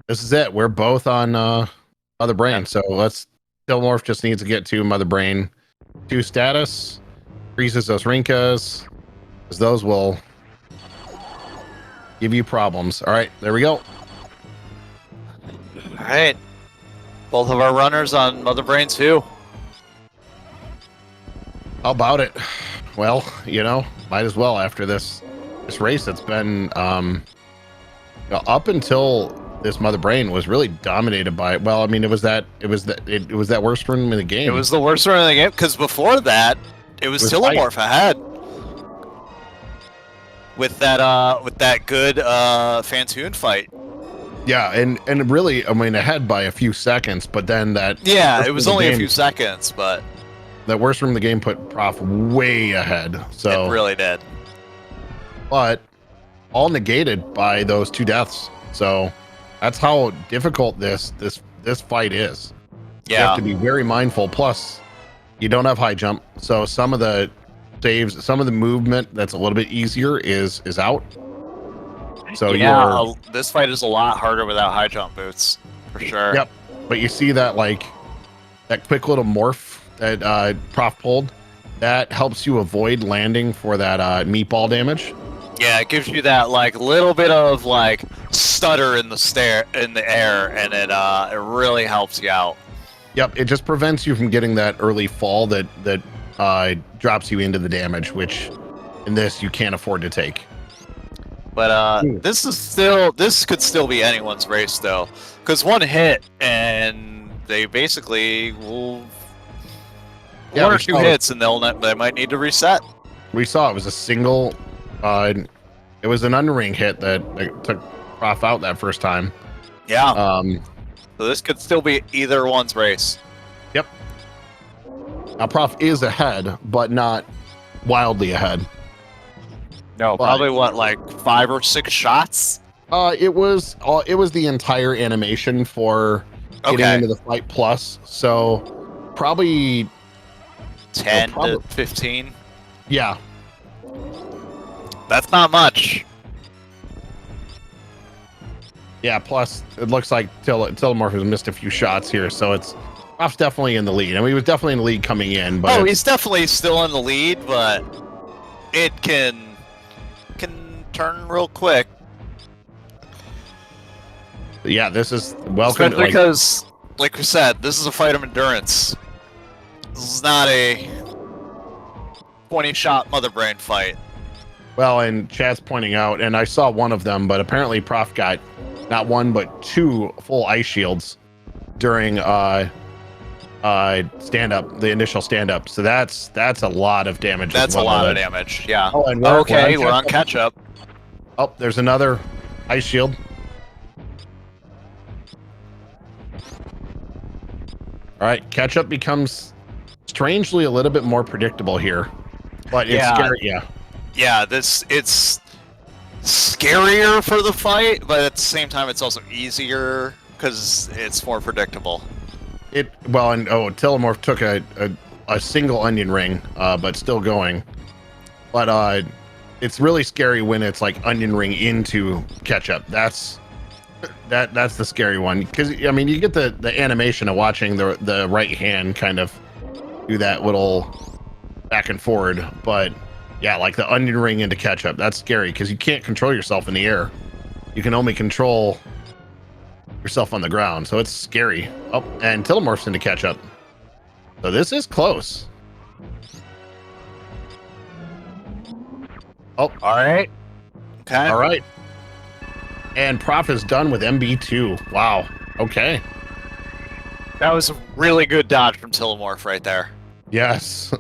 this is it. We're both on Mother Brain, so let's... Tilimorf just needs to get to Mother Brain 2 status, freezes those Rinkas, because those will give you problems. All right, there we go. All right. Both of our runners on Mother Brain 2. How about it? Well, you know, might as well after this race that's been up until this Mother Brain was really dominated by, well, I mean, it was that worst run in the game. It was the worst run in the game because before that it was Tilimorf ahead with that good Fantoon fight. Yeah, and really, I mean, ahead by a few seconds, but then that... Yeah, it was only a few seconds, but... That worst room in the game put Prof way ahead, so... It really did. But all negated by those 2 deaths, so that's how difficult this fight is. Yeah. You have to be very mindful, plus you don't have high jump, so some of the saves, some of the movement that's a little bit easier is out. So yeah, this fight is a lot harder without high jump boots, for sure. Yep, but you see that, like, that quick little morph that Prof pulled, that helps you avoid landing for that meatball damage. Yeah, it gives you that like little bit of like stutter in the air, and it really helps you out. Yep, it just prevents you from getting that early fall that drops you into the damage, which in this you can't afford to take. But this could still be anyone's race though, because one hit and they basically will. Yeah, 1 or 2 hits, and they might need to reset. We saw it was a single. It was an underring hit that took Prof out that first time. Yeah. So this could still be either one's race. Yep. Now Prof is ahead, but not wildly ahead. No, probably what, like 5 or 6 shots? It was the entire animation for getting into the fight plus. So probably 10 to 15. Yeah. That's not much. Yeah, plus it looks like Tilimorf has missed a few shots here, so it's Prof's definitely in the lead. I mean, he was definitely in the lead coming in, but he's definitely still in the lead, but it can turn real quick. Yeah, this is welcome. Especially because, like we said, this is a fight of endurance. This is not a 20-shot mother brain fight. Well, and Chad's pointing out, and I saw one of them, but apparently Prof got not one but 2 full ice shields during stand up, the initial stand up. So that's a lot of damage. That's a lot of damage. Yeah. Oh, and we're on catch up. Oh, there's another ice shield. All right, catch up becomes strangely a little bit more predictable here, but it's scary. Yeah, it's scarier for the fight, but at the same time, it's also easier because it's more predictable. Tilimorf took a single onion ring, but still going. But it's really scary when it's like onion ring into ketchup. That's the scary one, because I mean you get the animation of watching the right hand kind of do that little back and forward, but yeah, like the onion ring into ketchup, that's scary because you can't control yourself in the air. You can only control yourself on the ground, so it's scary. Oh, and Tilimorph's into ketchup, so this is close. Oh, all right. Okay. All right. And Prof is done with MB2. Wow. Okay. That was a really good dodge from Tilimorf right there. Yes.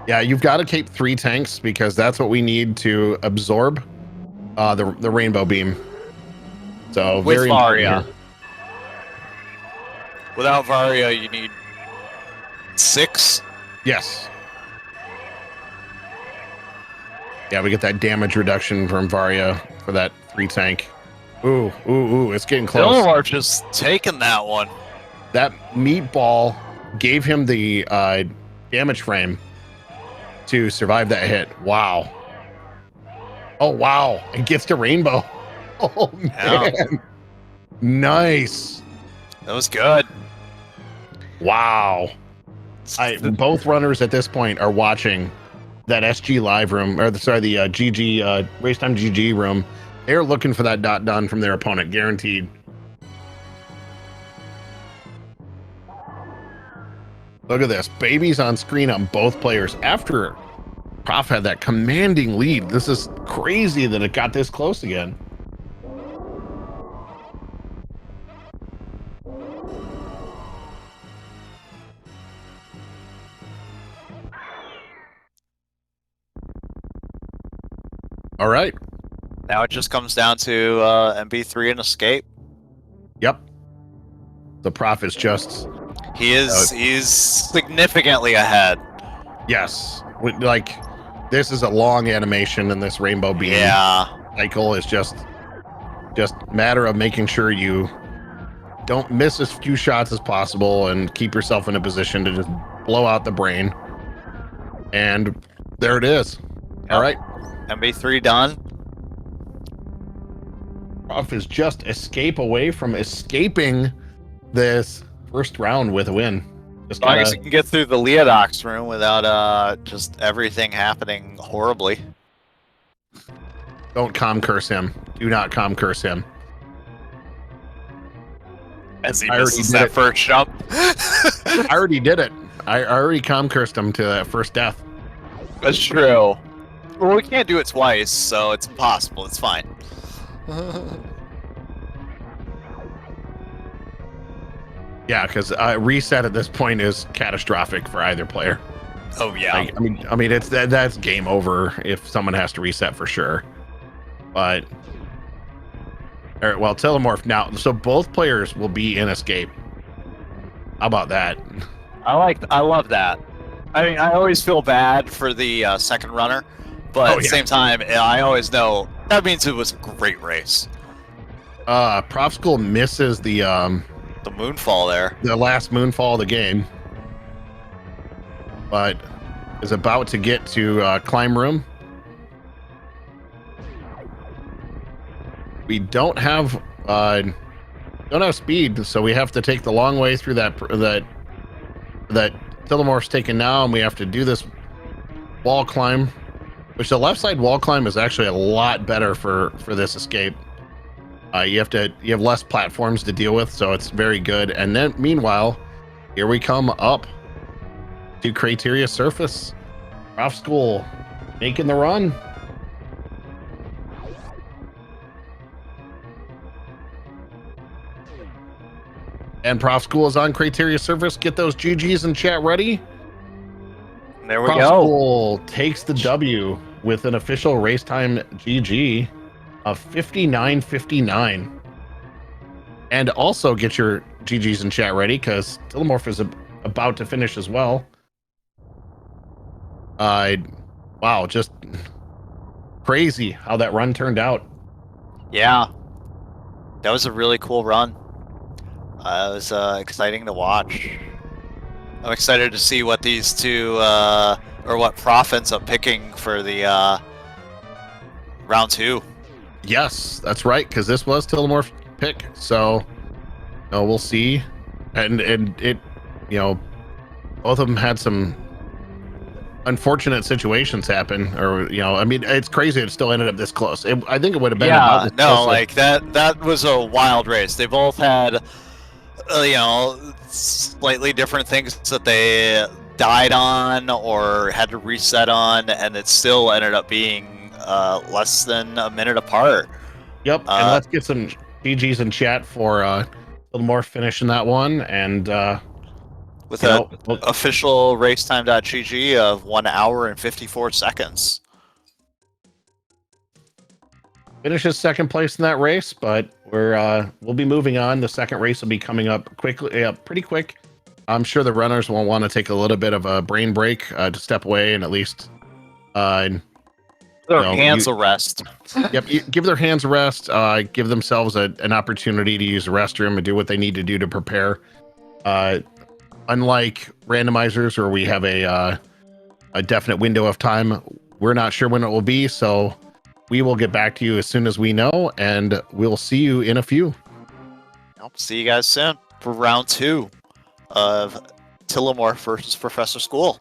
Yeah, you've got to keep 3 tanks because that's what we need to absorb the rainbow beam. So with very Varia. Without Varia, you need 6. Yes. Yeah, we get that damage reduction from Varia for that 3 tank. Ooh, it's getting close. Tilimorf just taking that one. That meatball gave him the damage frame to survive that hit. Wow. Oh, wow. It gets to rainbow. Oh, man. Yeah. Nice. That was good. Wow. Both runners at this point are watching that SG live room, or the GG race time GG room. They're looking for that dot done from their opponent, guaranteed. Look at this. Babies on screen on both players after Prof had that commanding lead. This is crazy that it got this close again. All right. Now it just comes down to MB3 and escape. Yep. The Prof is just... He's significantly ahead. Yes. Like, this is a long animation, and this rainbow beam cycle is just matter of making sure you don't miss as few shots as possible and keep yourself in a position to just blow out the brain. And there it is. Yep. All right. MB3 done. Prof is just escape away from escaping this first round with a win. As long as you can get through the Leodox room without just everything happening horribly. Don't com curse him. Do not com curse him. As he misses that first jump. I already did it. I already com cursed him to that first death. That's true. Well, we can't do it twice, so it's impossible. It's fine. Yeah, because reset at this point is catastrophic for either player. Oh yeah. Like, I mean, it's that's game over if someone has to reset for sure. But all right, well, Tilimorf now. So both players will be in escape. How about that? I love that. I mean, I always feel bad for the second runner But at the same time, I always know that means it was a great race. ProfessorSchool misses the moonfall there. The last moonfall of the game. But is about to get to climb room. We don't have speed, so we have to take the long way through that Tilimorf's taken now, and we have to do this wall climb, which the left side wall climb is actually a lot better for this escape. You have less platforms to deal with, so it's very good. And then meanwhile, here we come up to Criteria Surface. ProfessorSchool making the run. And ProfessorSchool is on Criteria Surface. Get those GGs in chat ready. There we go. ProfessorSchool takes the W with an official race time GG of 59:59. And also get your GGs in chat ready, because Tilimorf is about to finish as well. Wow, just crazy how that run turned out. Yeah, that was a really cool run. It was exciting to watch. I'm excited to see what these two, or what Prof ends up picking for the round 2. Yes, that's right, because this was Tilimorf's pick. So, we'll see. And it, both of them had some unfortunate situations happen, or I mean, it's crazy it still ended up this close. I think it would have been about this close. Like that was a wild race. They both had slightly different things that they died on or had to reset on, and it still ended up being less than a minute apart. Yep. And let's get some GGs in chat for a little more finishing that one, and with an official racetime.gg of 1 hour and 54 seconds. Finishes second place in that race, but we'll be moving on. The second race will be coming up quickly, pretty quick. I'm sure the runners will want to take a little bit of a brain break to step away and at least their hands a rest. Yep, give their hands a rest. Give themselves an opportunity to use the restroom and do what they need to do to prepare. Unlike randomizers, where we have a definite window of time, we're not sure when it will be, so we will get back to you as soon as we know, and we'll see you in a few. I'll see you guys soon for round 2 of Tilimorf versus ProfessorSchool.